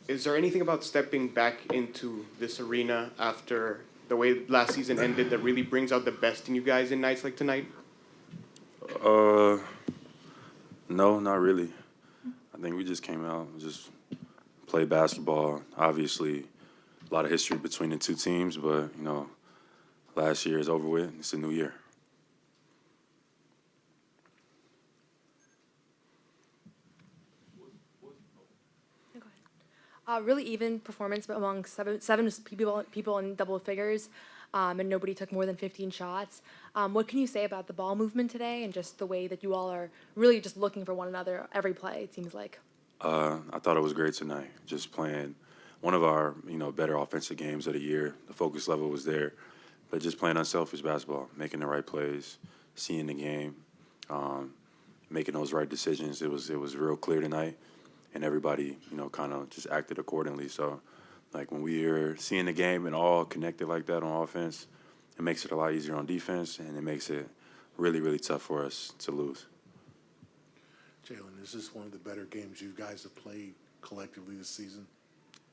is there anything about stepping back into this arena after the way last season ended that really brings out the best in you guys in nights like tonight? No, not really. I think we just came out and just played basketball. Obviously, a lot of history between the two teams, but, last year is over with. It's a new year. Really even performance among seven people in double figures, and nobody took more than 15 shots. What can you say about the ball movement today and just the way that you all are really just looking for one another every play, it seems like? I thought it was great tonight, just playing one of our, better offensive games of the year. The focus level was there, but just playing unselfish basketball, making the right plays, seeing the game, making those right decisions. It was real clear tonight. And everybody, kind of just acted accordingly. So, when we are seeing the game and all connected like that on offense, it makes it a lot easier on defense, and it makes it really, really tough for us to lose. Jaylen, is this one of the better games you guys have played collectively this season?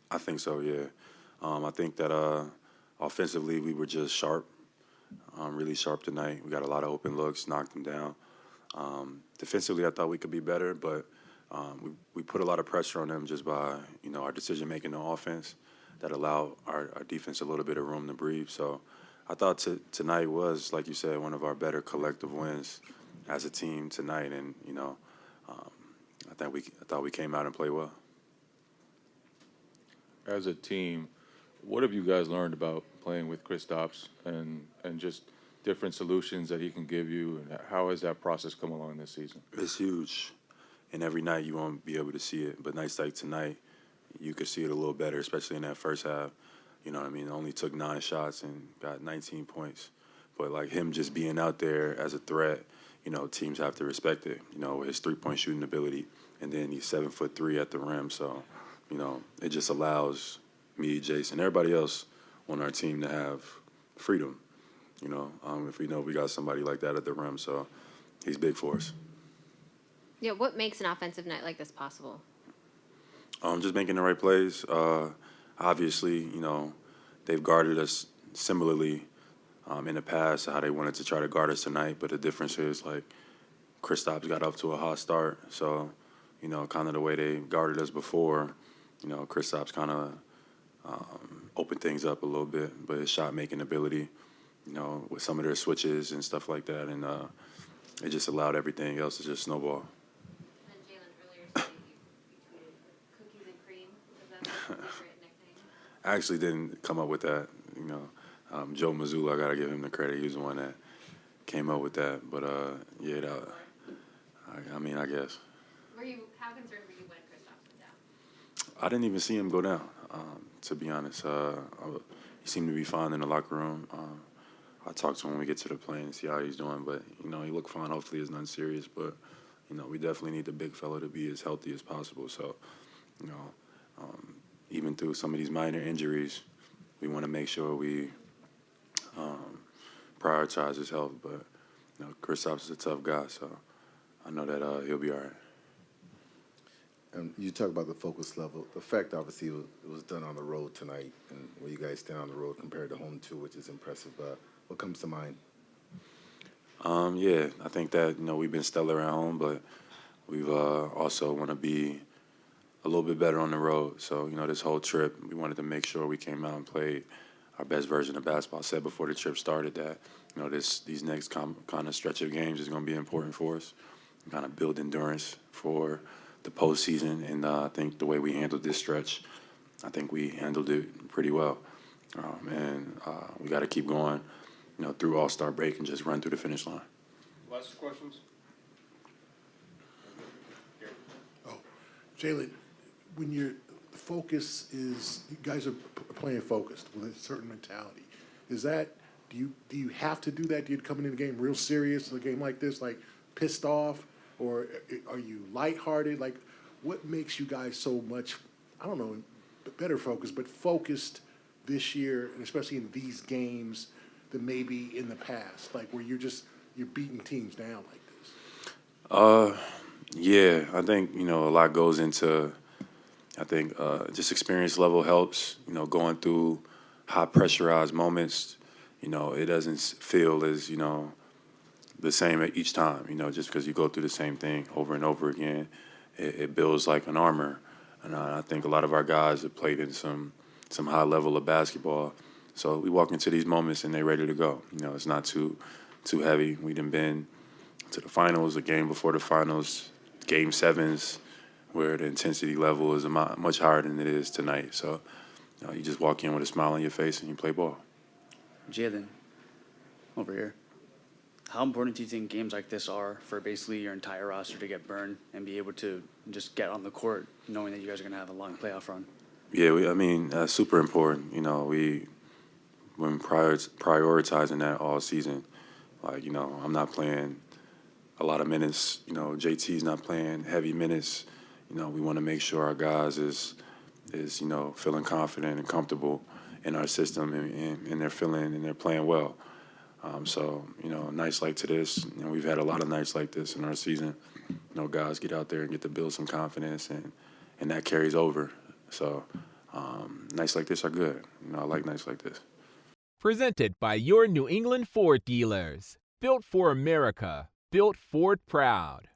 I think so, yeah. I think that offensively we were just sharp, really sharp tonight. We got a lot of open looks, knocked them down. Defensively, I thought we could be better, but we put a lot of pressure on them just by, our decision-making on offense that allowed our defense a little bit of room to breathe. So I thought tonight was, like you said, one of our better collective wins as a team tonight. And, I thought we came out and played well. As a team, what have you guys learned about playing with Kristaps and just different solutions that he can give you? And how has that process come along this season? It's huge. And every night you won't be able to see it. But nights like tonight, you could see it a little better, especially in that first half. You know what I mean? Only took 9 shots and got 19 points. But, him just being out there as a threat, teams have to respect it, his three-point shooting ability. And then he's 7'3" at the rim. So, it just allows me, Jason, everybody else on our team to have freedom, if we know we got somebody like that at the rim. So he's big for us. Yeah, what makes an offensive night like this possible? Just making the right plays. Obviously, they've guarded us similarly in the past, how they wanted to try to guard us tonight. But the difference is, Kristaps got up to a hot start. So, kind of the way they guarded us before, Kristaps kind of opened things up a little bit. But his shot-making ability, with some of their switches and stuff like that, and it just allowed everything else to just snowball. I actually didn't come up with that. Joe Mazzulla, I got to give him the credit. He was the one that came up with that. But, I guess. How concerned were you when Kristaps went down? I didn't even see him go down, to be honest. He seemed to be fine in the locker room. I'll talk to him when we get to the plane and see how he's doing. But, he looked fine. Hopefully it's nothing serious. But, we definitely need the big fella to be as healthy as possible. So, even through some of these minor injuries, we want to make sure we prioritize his health. But, Kristaps is a tough guy, so I know that he'll be all right. You talk about the focus level. The fact, obviously, it was done on the road tonight, and where you guys stand on the road compared to home, too, which is impressive. What comes to mind? Yeah, I think that, we've been stellar at home, but we've also want to be a little bit better on the road. So, this whole trip, we wanted to make sure we came out and played our best version of basketball. I said before the trip started that, these next kind of stretch of games is going to be important for us, kind of build endurance for the postseason. And I think the way we handled this stretch, I think we handled it pretty well. And we got to keep going, through All-Star break and just run through the finish line. Last questions? Jaylen, when your focus is, you guys are playing focused with a certain mentality. Is that, do you have to do that? Do you come into the game real serious, a game like this, pissed off, or are you lighthearted? What makes you guys so much, I don't know, better focused, but focused this year, and especially in these games, than maybe in the past, where you're beating teams down like this? Yeah, I think, a lot goes into, I think just experience level helps. You know, going through high pressurized moments, you know, it doesn't feel as, you know, the same at each time. You know, just because you go through the same thing over and over again, it builds like an armor. And I think a lot of our guys have played in some high level of basketball. So we walk into these moments and they're ready to go. You know, it's not too heavy. We done been to the finals, a game before the finals, game sevens, where the intensity level is much higher than it is tonight. So you just walk in with a smile on your face and you play ball. Jaylen, over here. How important do you think games like this are for basically your entire roster to get burned and be able to just get on the court knowing that you guys are going to have a long playoff run? Yeah, I mean, that's super important. You know, we've been prioritizing that all season. Like, you know, I'm not playing a lot of minutes. You know, JT's not playing heavy minutes. You know, we want to make sure our guys is you know, feeling confident and comfortable in our system, and they're feeling and they're playing well. So, you know, nights like this, you know, we've had a lot of nights like this in our season. You know, guys get out there and get to build some confidence, and that carries over. So, nights like this are good. You know, I like nights like this. Presented by your New England Ford dealers. Built for America. Built Ford proud.